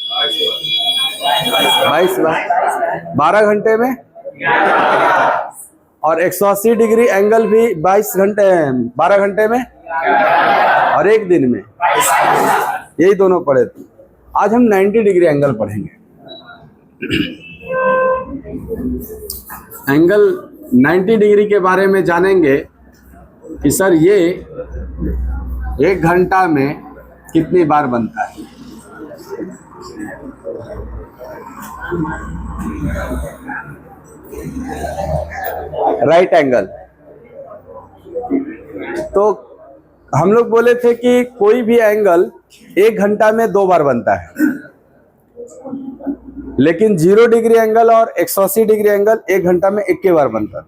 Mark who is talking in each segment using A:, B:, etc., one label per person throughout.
A: 22 बार 12 घंटे में। और 180 डिग्री एंगल भी 12 घंटे में और एक दिन में। यही दोनों पढ़े थे। आज हम 90 डिग्री एंगल पढ़ेंगे। एंगल 90 डिग्री के बारे में जानेंगे कि सर ये 1 घंटा में कितनी बार बनता है। Right angle. तो हम लोग बोले थे कि कोई भी एंगल 1 घंटा में 2 बार बनता है, लेकिन 0 डिग्री एंगल और 180 डिग्री एंगल 1 घंटा में 1 बार बनता है।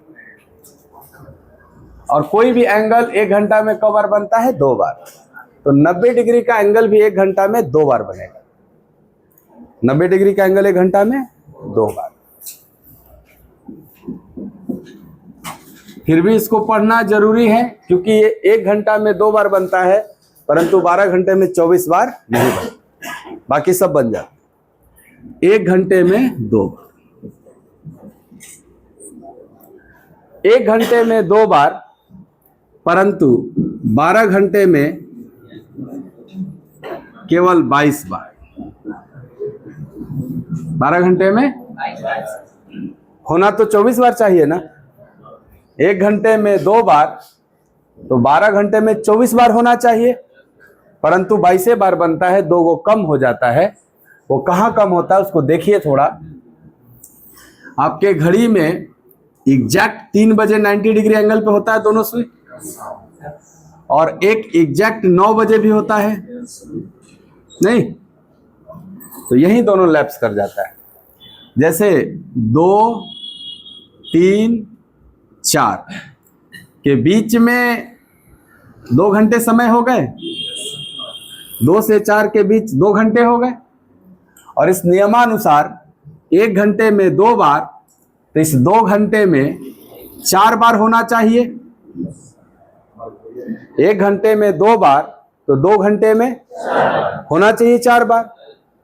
A: और कोई भी एंगल 1 घंटा में कब बार बनता है? 2 बार। तो 90 डिग्री का एंगल भी 1 घंटा में 2 बार बनेगा। 90 डिग्री का एंगल 1 घंटा में 2 बार। फिर भी इसको पढ़ना जरूरी है, क्योंकि ये 1 घंटा में 2 बार बनता है, परंतु 12 घंटे में 24 बार नहीं बनता। बाकी सब बन जाता। 1 घंटे में 2 बार। 1 घंटे में 2 बार, परंतु 12 घंटे में केवल 22 बार। 12 घंटे में होना तो 24 बार चाहिए ना। 1 घंटे में 2 बार, तो 12 घंटे में 24 बार होना चाहिए, परंतु 22 बार बनता है। 2 को कम हो जाता है। वो कहाँ कम होता है उसको देखिए थोड़ा। आपके घड़ी में एग्जैक्ट 3 बजे 90 डिग्री एंगल पे होता है दोनों सुई, और एक एग्जैक्ट 9 बजे भी होता है नहीं। तो यही दोनों लैप्स कर जाता है। जैसे 2, 3, 4 के बीच में 2 घंटे समय हो गए। 2 से 4 के बीच 2 घंटे हो गए। और इस नियमानुसार 1 घंटे में 2 बार, तो इस 2 घंटे में 4 बार होना चाहिए। 1 घंटे में 2 बार, तो 2 घंटे में होना चाहिए 4 बार,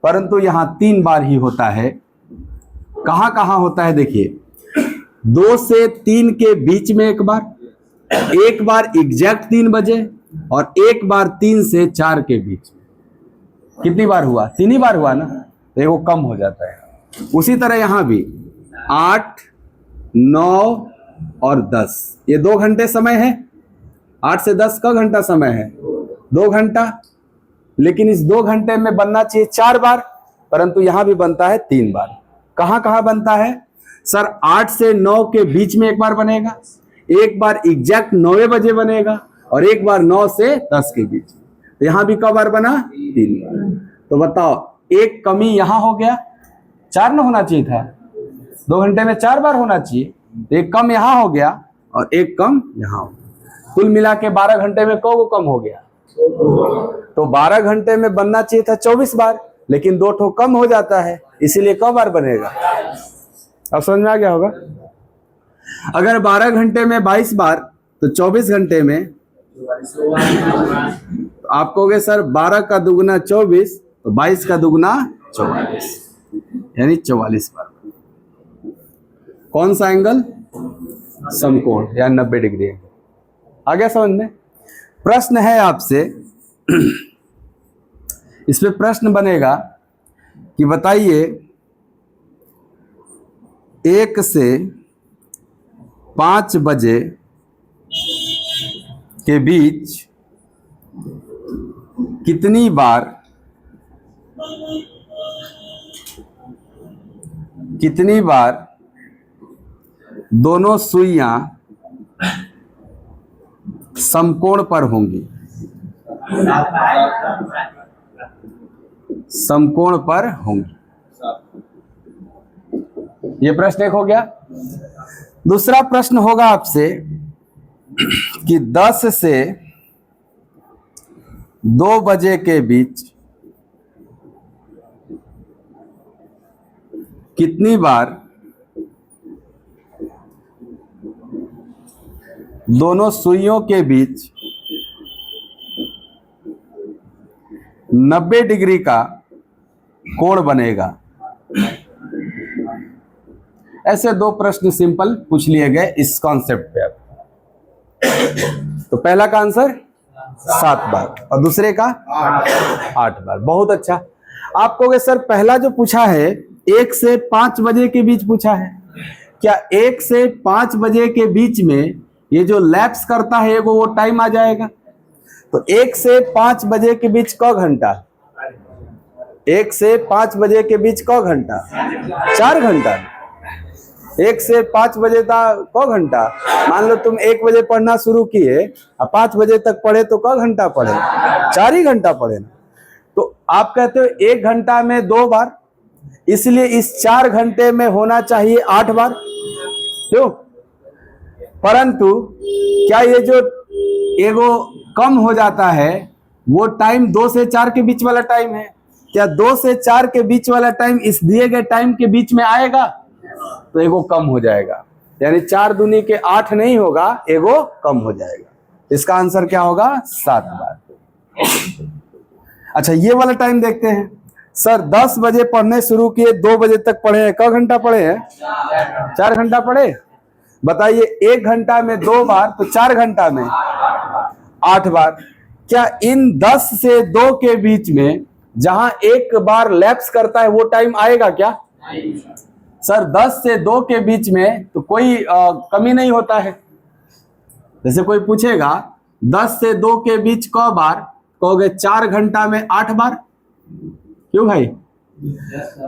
A: परंतु यहां 3 बार ही होता है। कहां कहां होता है देखिए। 2 से 3 के बीच में 1 बार, 1 बार एग्जैक्ट 3 बजे, और 1 बार 3 से 4 के बीच में। कितनी बार हुआ? 3 ही बार हुआ ना। तो वो कम हो जाता है। उसी तरह यहां भी 8, 9 और 10, ये 2 घंटे समय है। 8 से 10 का घंटा समय है, 2 घंटा। लेकिन इस 2 घंटे में बनना चाहिए 4 बार, परंतु यहां भी बनता है 3 बार। कहां कहां बनता है सर? 8 से 9 के बीच में 1 बार बनेगा, 1 बार एग्जैक्ट 9 बजे बनेगा, और 1 बार 9 से 10 के बीच में। तो यहां भी कब बार बना? 3 बार। तो बताओ, एक कमी यहां हो गया। 4 ना होना चाहिए था, 2 घंटे में 4 बार होना चाहिए। तो एक कम यहां हो गया और एक कम यहां हो गया। कुल मिला के 12 घंटे में को कम हो गया। तो 12 घंटे में बनना चाहिए था 24 बार, लेकिन 2 ठो कम हो जाता है, इसीलिए कब बार बनेगा? अब समझ में आ गया होगा। अगर 12 घंटे में 22 बार, तो 24 घंटे में आप कहोगे सर 12 का दुगुना 24, तो 22 का दुगुना 44, यानी 44 बार। कौन सा एंगल? समकोण या 90 डिग्री एंगल। आ गया समझ में? प्रश्न है आपसे, इस पे प्रश्न बनेगा कि बताइए 1 से 5 बजे के बीच कितनी बार दोनों सुइयां समकोण पर होंगी? समकोण पर होंगी। ये प्रश्न एक हो गया। दूसरा प्रश्न होगा आपसे कि 10 से 2 बजे के बीच कितनी बार दोनों सुइयों के बीच 90 डिग्री का कोण बनेगा। ऐसे दो प्रश्न सिंपल पूछ लिए गए इस कॉन्सेप्ट पे। अब तो पहला का आंसर 7 बार और दूसरे का 8 बार। बहुत अच्छा। आप कहोगे सर पहला जो पूछा है 1 से 5 बजे के बीच पूछा है, क्या 1 से 5 बजे के बीच में ये जो लैप्स करता है वो टाइम आ जाएगा? तो 1 से 5 बजे के बीच क घंटा? 1 से 5 बजे के बीच क घंटा? 4 घंटा। 1 से 5 बजे तक क घंटा? मान लो तुम 1 बजे पढ़ना शुरू किए और 5 बजे तक पढ़े तो क घंटा पढ़े? 4 ही घंटा पढ़े ना। तो आप कहते हो 1 घंटा में 2 बार, इसलिए इस 4 घंटे में होना चाहिए 8 बार। क्यों? परंतु क्या ये जो एगो कम हो जाता है वो टाइम 2 से 4 के बीच वाला टाइम है, क्या 2 से 4 के बीच वाला टाइम इस दिए गए टाइम के बीच में आएगा? तो एगो कम हो जाएगा, यानी 4 दूनी के 8 नहीं होगा, एगो कम हो जाएगा। इसका आंसर क्या होगा? 7 बार। अच्छा ये वाला टाइम देखते हैं। सर 10 बजे पढ़ने शुरू किए, 2 बजे तक पढ़े हैं, क घंटा पढ़े हैं? 4 घंटा पढ़े। बताइए 1 घंटा में 2 बार तो 4 घंटा में 8 बार। क्या इन 10 से 2 के बीच में जहां 1 बार लैप्स करता है वो टाइम आएगा क्या? सर 10 से 2 के बीच में तो कोई कमी नहीं होता है। जैसे कोई पूछेगा 10 से 2 के बीच क बार, कहोगे 4 घंटा में 8 बार। क्यों भाई?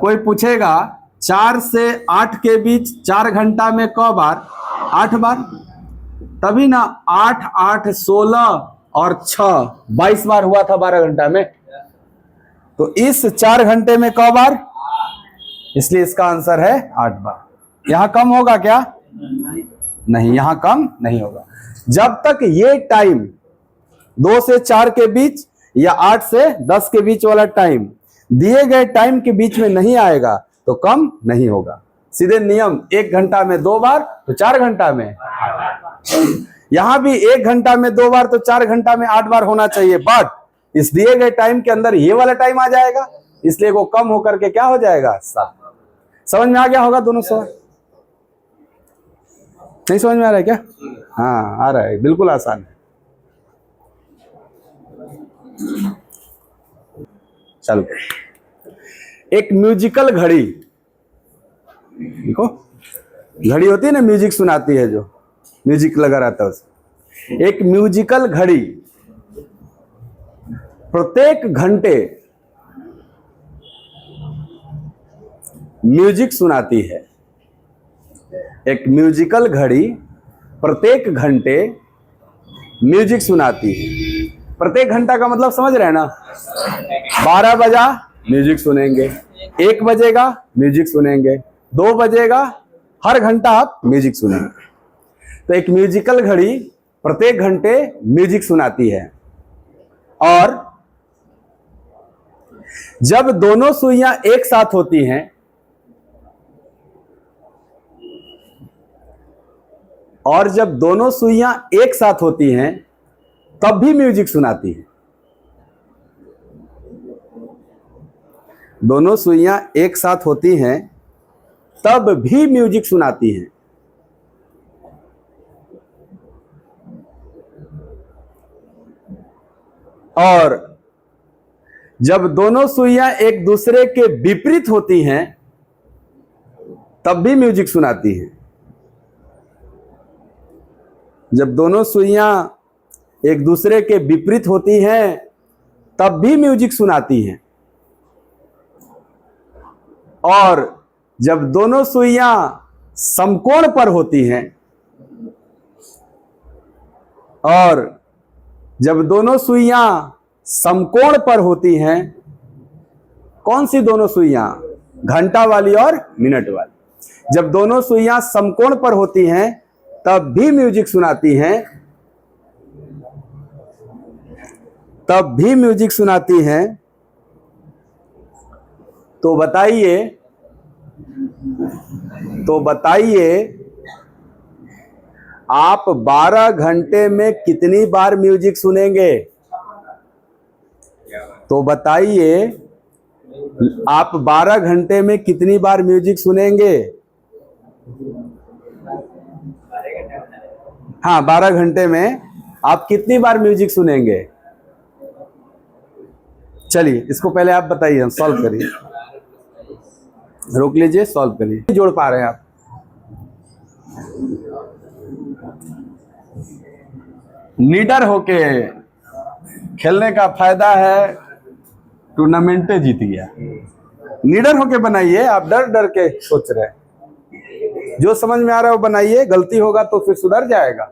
A: कोई पूछेगा 4 से 8 के बीच 4 घंटा में क बार? 8 बार। तभी ना 8 8 16 और 6 22 बार हुआ था 12 घंटा में। तो इस 4 घंटे में क बार? इसलिए इसका आंसर है 8 बार। यहां कम होगा क्या? नहीं, यहां कम नहीं होगा। जब तक ये टाइम 2 से 4 के बीच या 8 से 10 के बीच वाला टाइम दिए गए टाइम के बीच में नहीं आएगा तो कम नहीं होगा। सीधे नियम, 1 घंटा में 2 बार तो 4 घंटा में। यहां भी 1 घंटा में 2 बार तो 4 घंटा में 8 बार होना चाहिए, बट इस दिए गए टाइम के अंदर ये वाला टाइम आ जाएगा, इसलिए वो कम होकर के क्या हो जाएगा? 7। समझ में आ गया होगा दोनों सवाल? नहीं समझ में आ रहा है क्या? हाँ आ रहा है, बिल्कुल आसान है। चलो, एक म्यूजिकल घड़ी, देखो घड़ी होती है ना, म्यूजिक सुनाती है, जो म्यूजिक लगा रहता है उसमें। एक म्यूजिकल घड़ी प्रत्येक घंटे म्यूजिक सुनाती है। एक म्यूजिकल घड़ी प्रत्येक घंटे म्यूजिक सुनाती है। प्रत्येक घंटा का मतलब समझ रहे हैं ना? 12 बजा म्यूजिक सुनेंगे, 1 बजेगा म्यूजिक सुनेंगे, 2 बजेगा, हर घंटा आप म्यूजिक सुनेंगे। तो एक म्यूजिकल घड़ी प्रत्येक घंटे म्यूजिक सुनाती है, और जब दोनों सुइयां एक साथ होती हैं, और जब दोनों सुइयां एक साथ होती हैं तब भी म्यूजिक सुनाती है। दोनों सुइयां एक साथ होती हैं तब भी म्यूजिक सुनाती हैं। और जब दोनों सुइयां एक दूसरे के विपरीत होती हैं तब भी म्यूजिक सुनाती हैं। जब दोनों सुइयां एक दूसरे के विपरीत होती हैं तब भी म्यूजिक सुनाती हैं, और जब दोनों सुइयां समकोण पर होती हैं, और जब दोनों सुइयां समकोण पर होती हैं, कौन सी दोनों सुइयां? घंटा वाली और मिनट वाली। जब दोनों सुइयां समकोण पर होती हैं तब भी म्यूजिक सुनाती हैं, तब भी म्यूजिक सुनाती हैं। तो बताइए आप 12 घंटे में कितनी बार म्यूजिक सुनेंगे? तो बताइए आप 12 घंटे में कितनी बार म्यूजिक सुनेंगे? हाँ, 12 घंटे में आप कितनी बार म्यूजिक सुनेंगे? चलिए इसको पहले आप बताइए, हम सॉल्व करिए। रोक लीजिए, सॉल्व करिए। नहीं जोड़ पा रहे हैं आप? लीडर होके खेलने का फायदा है टूर्नामेंट जीत गया। लीडर होके बनाइए, आप डर डर के सोच रहे हैं। जो समझ में आ रहा है वो बनाइए, गलती होगा तो फिर सुधर जाएगा।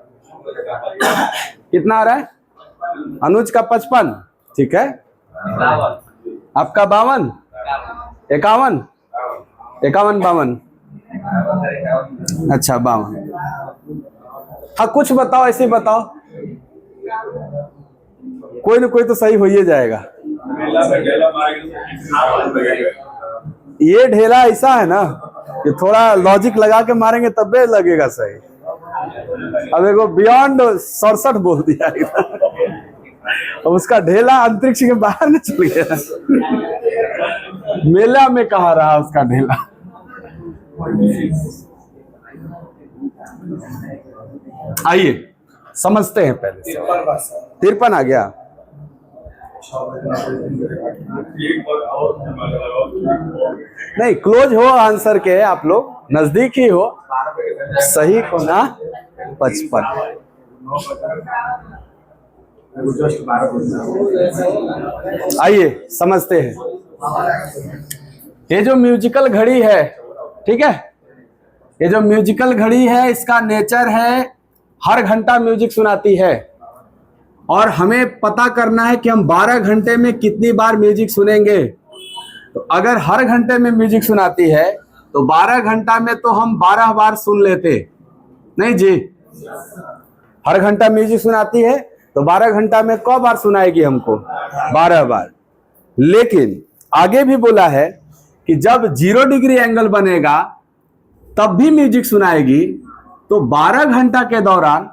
A: कितना आ रहा है? अनुज का 55, ठीक है। आपका 52, 51, 52। अच्छा 52। हाँ कुछ बताओ, ऐसे बताओ, कोई ना कोई तो सही हो ही जाएगा। ये ढेला ऐसा है ना कि थोड़ा लॉजिक लगा के मारेंगे तब भी लगेगा सही। अब देखो बियॉन्ड 67 बोल दिया अब उसका ढेला अंतरिक्ष के बाहर न चल गया। मेला में कहा रहा उसका ढेला। आइए समझते हैं पहले। 53 आ गया। नहीं, क्लोज हो आंसर के, आप लोग नजदीक ही हो। सही को ना 55। आइए समझते हैं। ये जो म्यूजिकल घड़ी है, ठीक है, ये जो म्यूजिकल घड़ी है इसका नेचर है हर घंटा म्यूजिक सुनाती है, और हमें पता करना है कि हम 12 घंटे में कितनी बार म्यूजिक सुनेंगे। तो अगर हर घंटे में म्यूजिक सुनाती है तो 12 घंटा में तो हम 12 बार सुन लेते। नहीं जी, हर घंटा म्यूजिक सुनाती है तो 12 घंटा में कौ बार सुनाएगी हमको? 12 बार। लेकिन आगे भी बोला है कि जब 0 डिग्री एंगल बनेगा तब भी म्यूजिक सुनाएगी। तो 12 घंटा के दौरान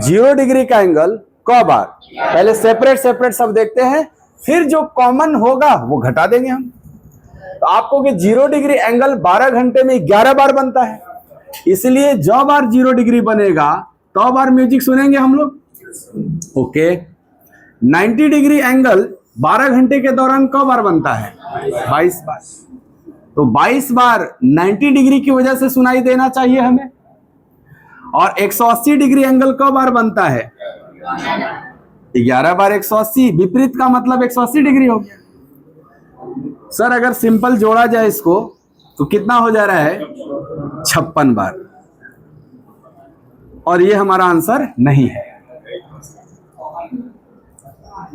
A: 0 डिग्री का एंगल कौ बार? पहले सेपरेट सेपरेट सब देखते हैं, फिर जो कॉमन होगा वो घटा देंगे हम। तो आपको कि 0 डिग्री एंगल 12 घंटे में 11 बार बनता है, इसलिए जो बार 0 डिग्री बनेगा तो बार म्यूजिक सुनेंगे हम लोग। ओके, 90 डिग्री एंगल 12 घंटे के दौरान कौ बार बनता है? 22 बार। तो 22 बार 90 डिग्री की वजह से सुनाई देना चाहिए हमें। और 180 डिग्री एंगल कौ बार बनता है? 11 बार 180। विपरीत का मतलब 180 डिग्री हो गया। सर अगर सिंपल जोड़ा जाए इसको तो कितना हो जा रहा है? 56 बार। और ये हमारा आंसर नहीं है।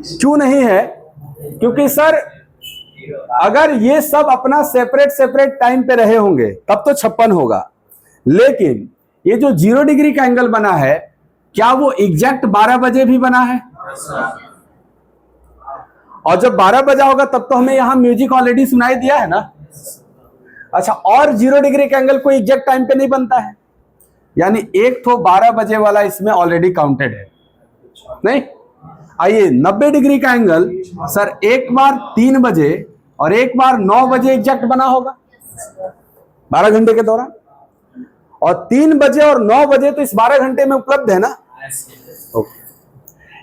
A: क्यों नहीं है? क्योंकि सर अगर ये सब अपना सेपरेट सेपरेट टाइम पे रहे होंगे तब तो 56 होगा, लेकिन ये जो 0 डिग्री का एंगल बना है क्या वो एग्जैक्ट 12 बजे भी बना है? और जब 12 बजा होगा तब तो हमें यहां म्यूजिक ऑलरेडी सुनाई दिया है ना। अच्छा, और 0 डिग्री का एंगल कोई एग्जैक्ट टाइम पे नहीं बनता है, यानी एक तो 12 बजे वाला इसमें ऑलरेडी काउंटेड है। नहीं, आइए 90 डिग्री का एंगल सर एक बार 3 बजे और एक बार 9 बजे एग्जैक्ट बना होगा 12 घंटे के दौरान, और 3 बजे और 9 बजे तो इस 12 घंटे में उपलब्ध है ना।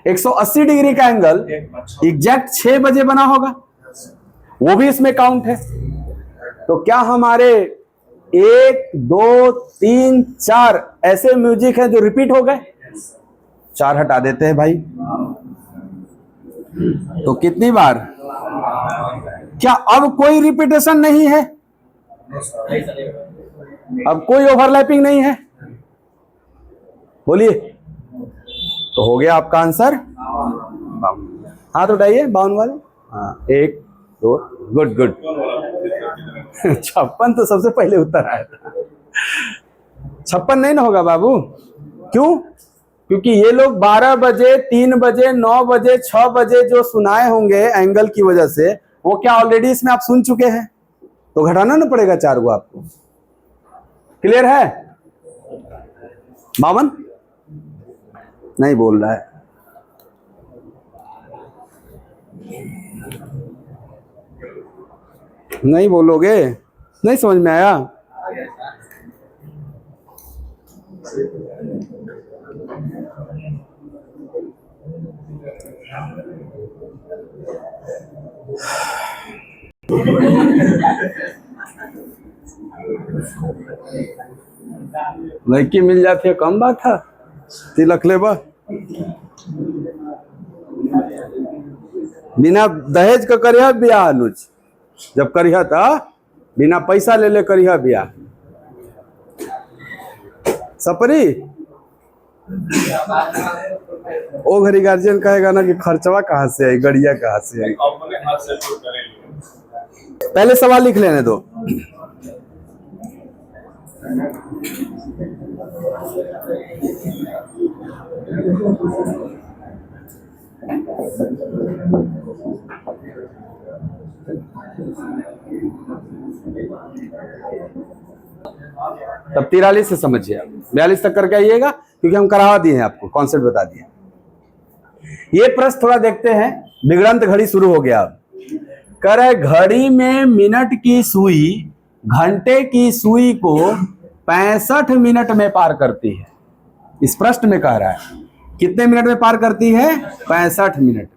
A: 180 डिग्री का एंगल एग्जैक्ट 6 बजे बना होगा, वो भी इसमें काउंट है। तो क्या हमारे 1 2 3 4 ऐसे म्यूजिक है जो रिपीट हो गए? 4 हटा देते हैं भाई। तो कितनी बार? क्या अब कोई रिपीटेशन नहीं है? अब कोई ओवरलैपिंग नहीं है? बोलिए। तो हो गया आपका आंसर। हाथ उठाइए 52 वाले। हाँ, 1 2, गुड गुड। 56 तो सबसे पहले उत्तर आया था। 56 नहीं ना होगा बाबू। क्यों? क्योंकि ये लोग 12 बजे 3 बजे 9 बजे 6 बजे जो सुनाए होंगे एंगल की वजह से, वो क्या ऑलरेडी इसमें आप सुन चुके हैं, तो घटाना ना पड़ेगा 4 को आपको। क्लियर है? 52 नहीं बोल रहा है। नहीं बोलोगे? नहीं समझ में आया? लड़की मिल जाती है कम बात है, तिलक लेबा बिना दहेज का करिया ब्याह। अनुज जब करिया था बिना पैसा ले करिया ब्याह। सपरी ओ घड़ी गार्जियन कहेगा ना कि खर्चवा कहाँ से आई, गड़िया कहाँ से आई। पहले सवाल लिख लेने दो। तब 43 से समझिए, 42 तक करके आइएगा, क्योंकि हम करवा दिए हैं आपको, कॉन्सेप्ट बता दिए। ये प्रश्न थोड़ा देखते हैं। बिगड़ंत घड़ी शुरू हो गया। अब कह रहा है घड़ी में मिनट की सुई घंटे की सुई को 65 मिनट में पार करती है। इस प्रश्न में कह रहा है कितने मिनट में पार करती है? 65 मिनट।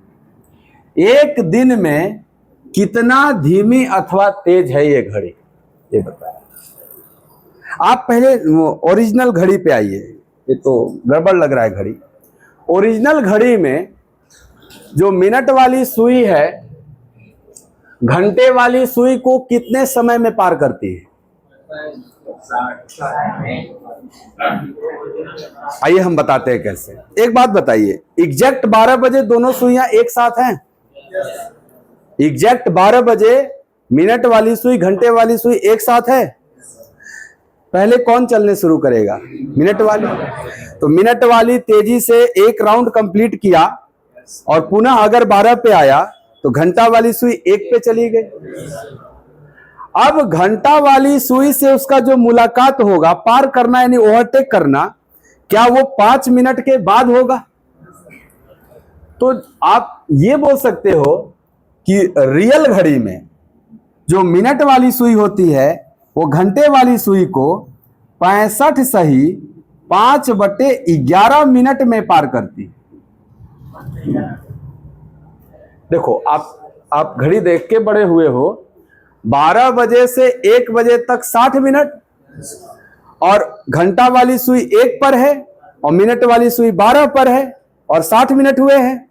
A: एक दिन में कितना धीमी अथवा तेज है ये घड़ी, ये बताया। आप पहले ओरिजिनल घड़ी पे आइए, ये तो गड़बड़ लग रहा है घड़ी। ओरिजिनल घड़ी में जो मिनट वाली सुई है घंटे वाली सुई को कितने समय में पार करती है? आइए हम बताते हैं कैसे। एक बात बताइए, एग्जैक्ट 12 बजे दोनों सुइयां एक साथ हैं? एग्जैक्ट 12 बजे मिनट वाली सुई घंटे वाली सुई एक साथ है? पहले कौन चलने शुरू करेगा? मिनट वाली। तो मिनट वाली तेजी से एक राउंड कंप्लीट किया और पुनः अगर 12 पे आया तो घंटा वाली सुई 1 पे चली गई। अब घंटा वाली सुई से उसका जो मुलाकात होगा, पार करना यानी ओवरटेक करना, क्या वो 5 मिनट के बाद होगा? तो आप ये बोल सकते हो कि रियल घड़ी में जो मिनट वाली सुई होती है वो घंटे वाली सुई को 65 सही 5/11 मिनट में पार करती है। देखो आप घड़ी देख के बड़े हुए हो। 12 बजे से 1 बजे तक 60 मिनट, और घंटा वाली सुई 1 पर है और मिनट वाली सुई 12 पर है और 60 मिनट हुए हैं।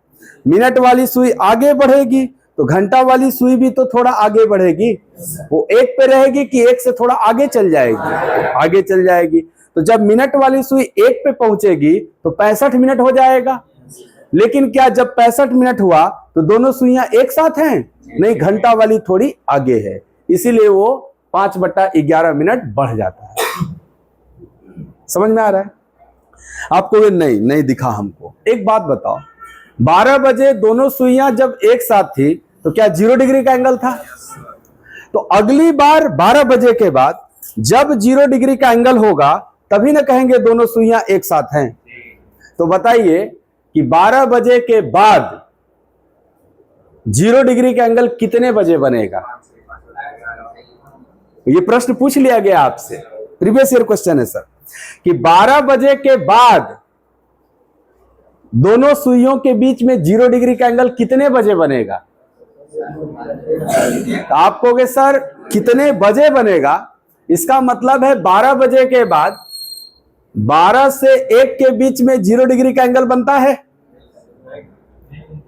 A: मिनट वाली सुई आगे बढ़ेगी तो घंटा वाली सुई भी तो थोड़ा आगे बढ़ेगी, वो 1 पे रहेगी कि 1 से थोड़ा आगे चल जाएगी? आगे चल जाएगी। तो जब मिनट वाली सुई 1 पे पहुंचेगी तो 65 मिनट हो जाएगा। लेकिन क्या जब 65 मिनट हुआ तो दोनों सुइयां एक साथ हैं? नहीं, घंटा वाली थोड़ी आगे है, इसीलिए वो 5/11 मिनट बढ़ जाता है। समझ में आ रहा है आपको? नहीं दिखा हमको। एक बात बताओ, 12 बजे दोनों सुइयां जब एक साथ थी तो क्या 0 डिग्री का एंगल था? तो अगली बार 12 बजे के बाद जब 0 डिग्री का एंगल होगा तभी ना कहेंगे दोनों सुइयां एक साथ हैं। तो बताइए कि 12 बजे के बाद 0 डिग्री का एंगल कितने बजे बनेगा? ये प्रश्न पूछ लिया गया आपसे, प्रीवियस ईयर क्वेश्चन है सर, कि 12 बजे के बाद दोनों सुइयों के बीच में 0 डिग्री का एंगल कितने बजे बनेगा? तो आप कहोगे सर कितने बजे बनेगा? इसका मतलब है 12 बजे के बाद 12 से 1 के बीच में 0 डिग्री का एंगल बनता है।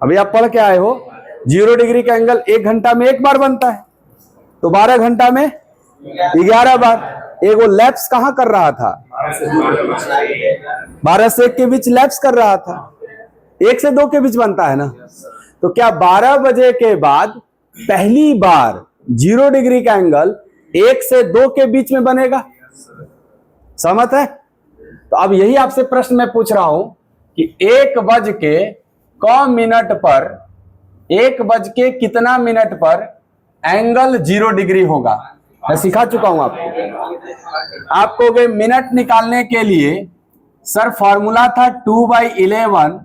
A: अभी आप पढ़ के आए हो, 0 डिग्री का एंगल 1 घंटा में 1 बार बनता है, तो 12 घंटा में 11 बार। एक वो लैप्स कहां कर रहा था? 12 से 1 के बीच लैप्स कर रहा था। 1 से 2 के बीच बनता है ना। तो क्या 12 बजे के बाद पहली बार 0 डिग्री का एंगल 1 से 2 के बीच में बनेगा? सहमत है? तो अब यही आपसे प्रश्न मैं पूछ रहा हूं कि 1 बज के क मिनट पर, 1 बज के कितना मिनट पर एंगल 0 डिग्री होगा? मैं सिखा चुका हूं आपको कि मिनट निकालने के लिए सर फॉर्मूला था 2/11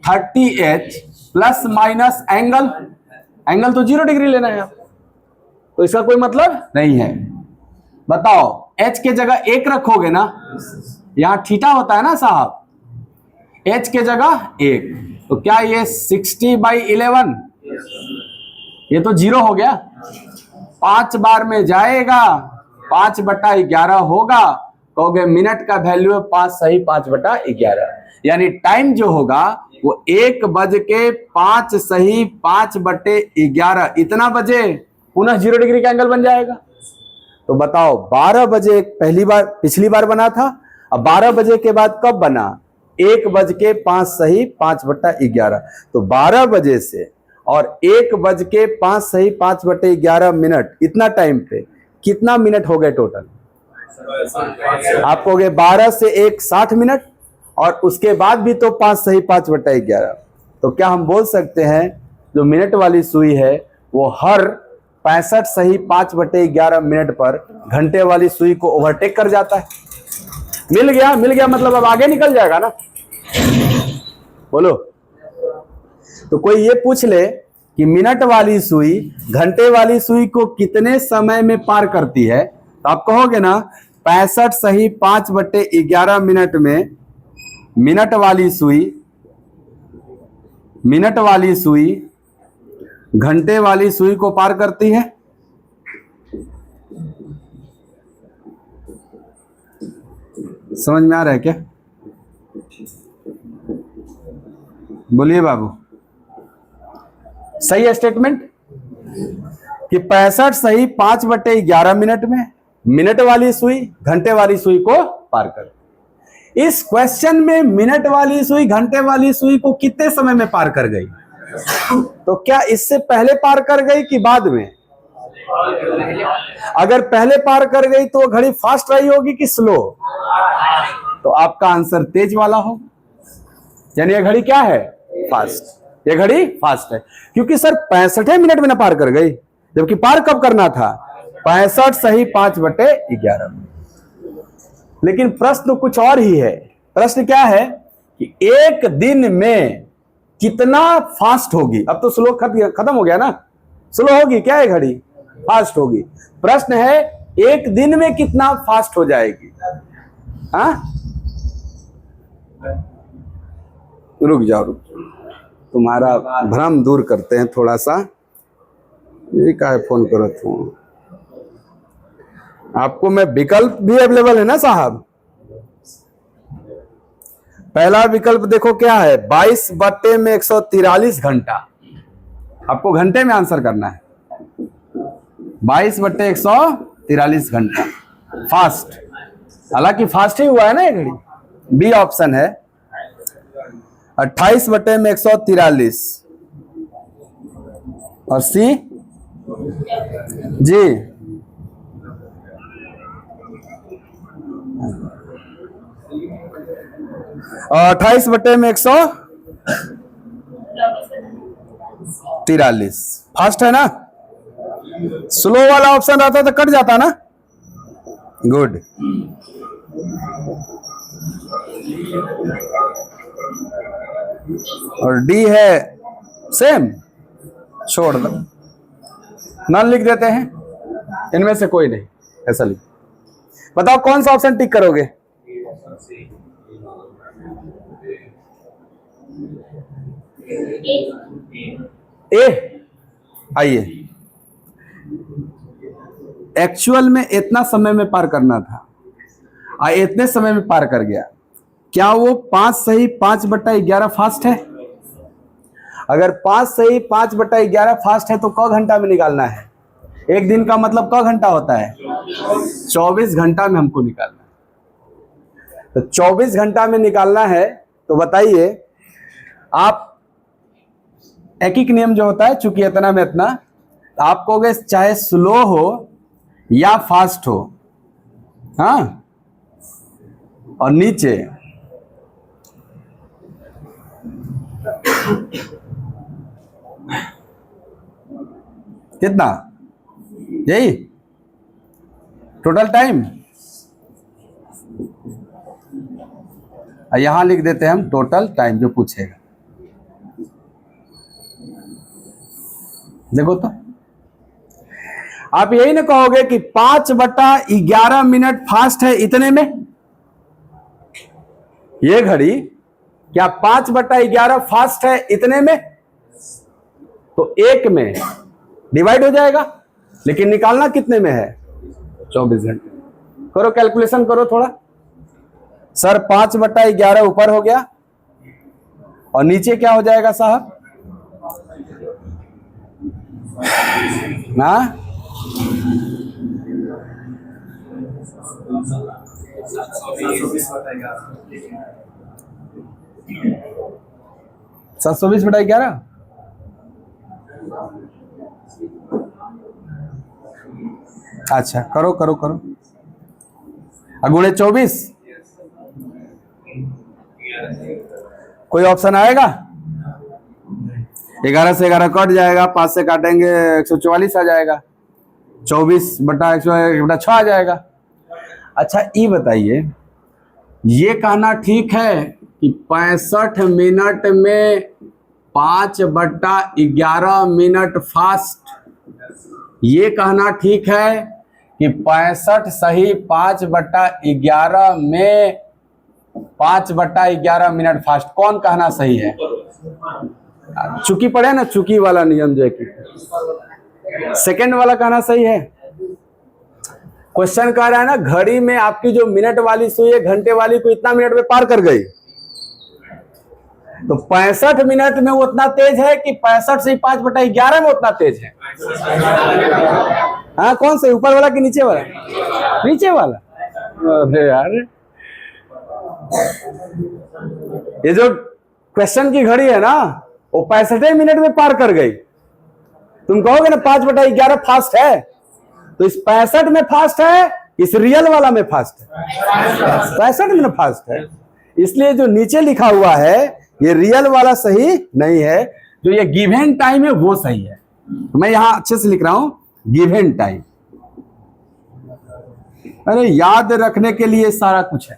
A: 30h प्लस माइनस एंगल तो 0 डिग्री लेना है आप। तो इसका कोई मतलब नहीं है। बताओ h के जगह 1 रखोगे ना, यहां थीटा होता है ना साहब, h के जगह 1, तो क्या ये 60/11, ये तो 0 हो गया। 5 बार में जाएगा, 5/11 होगा, कहोगे मिनट का वैल्यू है 5 सही 5/11, यानी टाइम जो होगा वो 1:05 सही 5/11, इतना बजे पुनः 0 डिग्री का एंगल बन जाएगा। तो बताओ 12 बजे पिछली बार बना था, अब 12 बजे के बाद कब बना, 1:05 सही 5/11, तो 12 बजे से और 1:05 सही 5/11 मिनट, इतना टाइम पे कितना मिनट हो गए टोटल, आप कहोगे 12 से 1 60 मिनट, और उसके बाद भी तो 5 सही 5/11, तो क्या हम बोल सकते हैं जो मिनट वाली सुई है वो हर 65 सही 5/11 मिनट पर घंटे वाली सुई को ओवरटेक कर जाता है। मिल गया मतलब अब आगे निकल जाएगा ना, बोलो। तो कोई ये पूछ ले कि मिनट वाली सुई घंटे वाली सुई को कितने समय में पार करती है, तो आप कहोगे ना 65 सही 5/11 मिनट में मिनट वाली सुई घंटे वाली सुई को पार करती है। समझ में आ रहा है क्या, बोलिए बाबू। सही है स्टेटमेंट कि 65 सही 5/11 मिनट में मिनट वाली सुई घंटे वाली सुई को पार कर। इस क्वेश्चन में मिनट वाली सुई घंटे वाली सुई को कितने समय में पार कर गई, तो क्या इससे पहले पार कर गई कि बाद में? अगर पहले पार कर गई तो घड़ी फास्ट रही होगी कि स्लो, तो आपका आंसर तेज वाला हो, यानी ये घड़ी क्या है, फास्ट, ये घड़ी फास्ट है, क्योंकि सर 65 मिनट में ना पार कर गई, जबकि पार कब करना था, 65 सही 5/11। लेकिन प्रश्न कुछ और ही है। प्रश्न क्या है कि एक दिन में कितना फास्ट होगी। अब तो स्लो खत्म हो गया ना, स्लो होगी क्या, है घड़ी फास्ट होगी। प्रश्न है एक दिन में कितना फास्ट हो जाएगी। हाँ, रुक जाओ, तुम्हारा भ्रम दूर करते हैं थोड़ा सा। ये क्या है, फोन करो तुम, आपको मैं विकल्प भी अवेलेबल है ना साहब। पहला विकल्प देखो क्या है, 22/143 घंटा, आपको घंटे में आंसर करना है। 22/143 घंटा फास्ट, हालांकि फास्ट ही हुआ है ना ये घड़ी। बी ऑप्शन है 28/143, और सी जी 28/143 फास्ट है ना। स्लो वाला ऑप्शन रहता तो कट जाता ना। गुड, और डी है सेम, छोड़ दो, नन लिख देते हैं, इनमें से कोई नहीं, ऐसा लिख। बताओ कौन सा ऑप्शन टिक करोगे। ए, आइए, एक्चुअल में इतना समय में पार करना था, इतने समय में पार कर गया। क्या वो 5 सही 5/11 फास्ट है? अगर 5 सही 5/11 फास्ट है तो क घंटा में निकालना है। एक दिन का मतलब क घंटा होता है, 24 घंटा में हमको निकालना है। तो 24 घंटा में निकालना है, तो बताइए आप, एक ही नियम जो होता है, चूंकि इतना में इतना, आप कहोगे चाहे स्लो हो या फास्ट हो, हाँ, और नीचे कितना, यही टोटल टाइम, यहां लिख देते हैं हम टोटल टाइम जो पूछेगा। देखो तो आप यही ना कहोगे कि 5/11 मिनट फास्ट है इतने में। ये घड़ी क्या 5/11 फास्ट है इतने में? तो 1 में डिवाइड हो जाएगा, लेकिन निकालना कितने में है? 24 घंटे। करो कैलकुलेशन करो थोड़ा। सर 5/11 ऊपर हो गया और नीचे क्या हो जाएगा साहब? ना 720/11। अच्छा करो करो करो, गुणे 24। कोई ऑप्शन आएगा? 11 से 11 कट जाएगा, 5 से काटेंगे 144 आ जाएगा, 24/106 आ जाएगा। अच्छा ये बताइए, ये कहना ठीक है कि 65 मिनट में 5/11 मिनट फास्ट, ये कहना ठीक है कि 65 सही 5/11 में 5/11 मिनट फास्ट, कौन कहना सही है? चुकी पड़े ना, चुकी वाला नियम जो है कि सेकंड वाला कहना सही है। क्वेश्चन कह रहा है ना, घड़ी में आपकी जो मिनट वाली सुई है घंटे वाली को इतना मिनट में पार कर गई, तो 65 मिनट में वो उतना तेज है कि 65 से 5/11 में उतना तेज है। हाँ कौन से, ऊपर वाला कि नीचे वाला? नीचे वाला। अरे यार, ये जो क्वेश्चन की घड़ी है ना वो 65 मिनट में पार कर गई। तुम कहोगे ना 5/11 फास्ट है, तो इस 65 में फास्ट है, इस रियल वाला में फास्ट है, 65 में फास्ट है। इसलिए जो नीचे लिखा हुआ है ये रियल वाला सही नहीं है, जो ये गिवन टाइम है वो सही है। तो मैं यहां अच्छे से लिख रहा हूं गिवन टाइम। अरे याद रखने के लिए सारा कुछ है।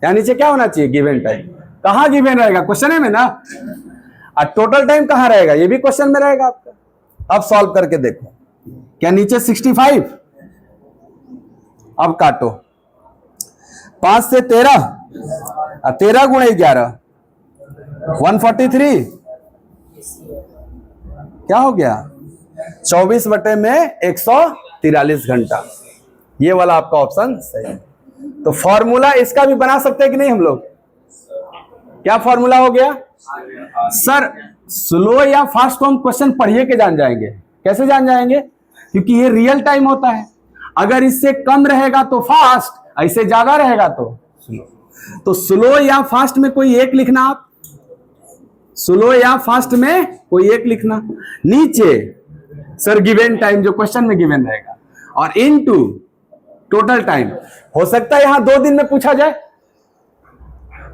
A: यहां नीचे क्या होना चाहिए? Given time. कहां गिवन रहेगा? क्वेश्चन में ना। और टोटल टाइम कहां रहेगा? ये भी क्वेश्चन में रहेगा आपका। अब सॉल्व करके देखो, क्या नीचे 65, अब काटो 5 से 13 और 13 गुणे 11 143, क्या हो गया? 24 बटे में 143 घंटा। ये वाला आपका ऑप्शन सही है। तो फॉर्मूला इसका भी बना सकते हैं कि नहीं हम लोग? क्या फॉर्मूला हो गया? सर स्लो या फास्ट को हम क्वेश्चन पढ़िए के जान जाएंगे। कैसे जान जाएंगे? क्योंकि ये रियल टाइम होता है। अगर इससे कम रहेगा तो फास्ट, ऐसे ज्यादा रहेगा तो स्लो। तो स्लो या फास्ट में कोई एक लिखना, आप स्लो या फास्ट में कोई एक लिखना। नीचे सर गिवन टाइम जो क्वेश्चन में गिवन रहेगा, और इनटू टोटल टाइम। हो सकता है यहां 2 दिन में पूछा जाए,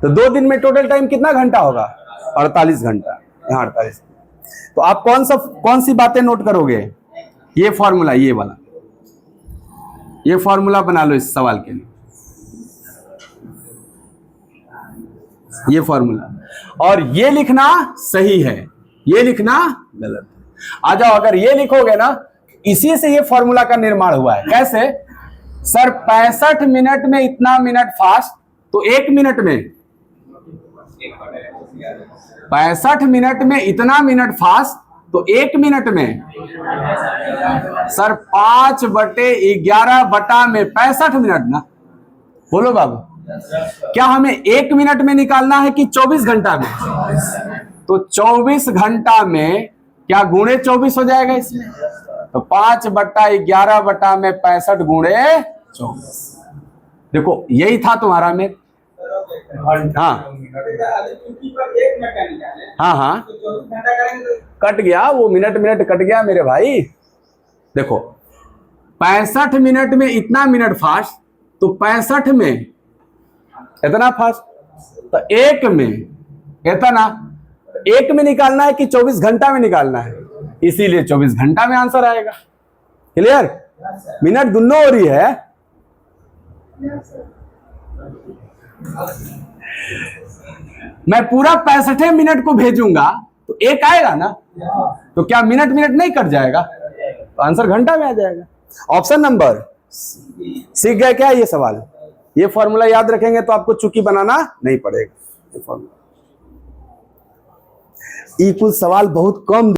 A: तो 2 दिन में टोटल टाइम कितना घंटा होगा? 48 घंटा। यहाँ 48। तो आप कौन सी बातें नोट करोगे? ये फॉर्मूला, ये वाला, ये फॉर्मूला बना लो इस सवाल के लिए, ये फॉर्मूला। और ये लिखना सही है, ये लिखना गलत है। आ जाओ, अगर ये लिखोगे ना, इसी से ये फॉर्मूला का निर्माण हुआ है। कैसे? सर 65 मिनट में इतना मिनट फास्ट, तो 1 मिनट में 65 मिनट में इतना मिनट फास्ट, तो 1 मिनट में सर 5/11 बटा में 65 मिनट ना। बोलो बाबू, क्या हमें 1 मिनट में निकालना है कि 24 घंटा में? तो 24 घंटा में क्या गुणे 24 हो जाएगा इसमें? तो 5/11 बटा में 65 गुणे 24। देखो यही था तुम्हारा में। हाँ हाँ हाँ, कट गया वो, मिनट कट गया मेरे भाई। देखो 65 मिनट में इतना मिनट फास्ट, तो 65 में इतना फास्ट, तो 1 में इतना, 1 में निकालना है कि 24 घंटा में निकालना है? इसीलिए 24 घंटा में आंसर आएगा। क्लियर? मिनट दोनों हो रही है। मैं पूरा 65 मिनट को भेजूंगा तो 1 आएगा ना, तो क्या मिनट नहीं कट जाएगा? तो आंसर घंटा में आ जाएगा। ऑप्शन नंबर, सीख गए क्या ये सवाल? ये फॉर्मूला याद रखेंगे तो आपको चुकी बनाना नहीं पड़ेगा। ये कुछ सवाल बहुत कम